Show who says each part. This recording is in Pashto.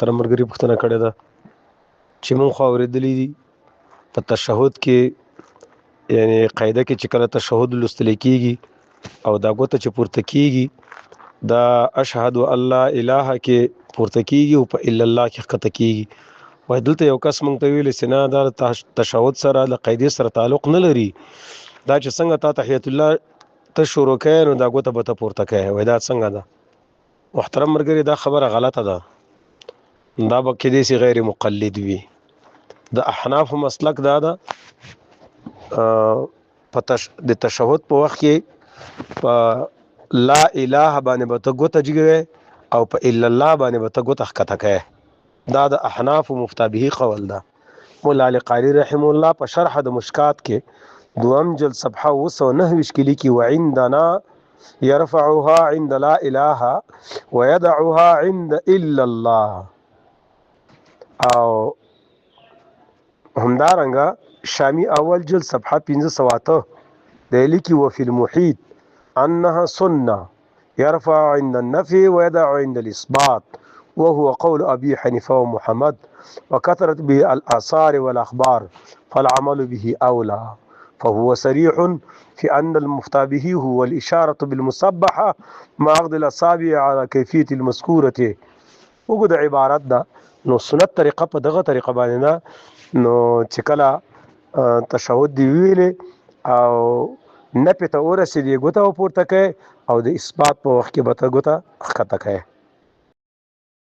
Speaker 1: تر مرګري پوښتنه کړې ده چې مونږ خو اورېدلي دي په تشهد کې یعنی قاعده کې چې کله تشهد لوستل کېږي او دا ګوته چې پورته کېږي دا اشهد الله اله کې پورته کېږي او په الا الله کې ښکته کېږي وای دلته یو کس مونږ ته ویل سینا دا تشهد سره له قاعدې سره تعلق نه لري دا چې څنګه تا تحیت الله ته شروع کړې نو دا ګوته به ته پورته کړې وای دا څنګه ده محترم مرګري دا خبره غلطه ده دا به کېدای شي غیر مقلد وي د احناف مسلک دا ده د تشهد په وخت کې په لا اله باندې به ته ګوته جګوې او په الا الله باندې به ته ګوته ښکته کوې دا د احناف مفتابهي قول ده مولا علی قاری رحم الله په شرح د مشکات کې دوم جلد صفحه 229 کې لیکي وعندنا يرفعها عند لا اله ويدعها عند الا الله او همدارنګه شامی اول جلد صفحه 508 د لیکي وفي المحيط انها سنه يرفع عند النفي ويدع عند الاثبات وهو قول ابي حنيفه ومحمد وكثرت به الاثار والاخبار فالعمل به اولى فهو صريح في ان المفتى به هو الاشاره بالمسبحه مع عقد الاصابع على كيفيه المذكوره وګد عبارت ده نو سنت طریقه په دغه طریقه باندې نه نو چې کله تشهد دی ویلې او نه پته ورسېدې ګوته پورته کوي او د اثبات په وخت کې به ته ګوته ښکته کوي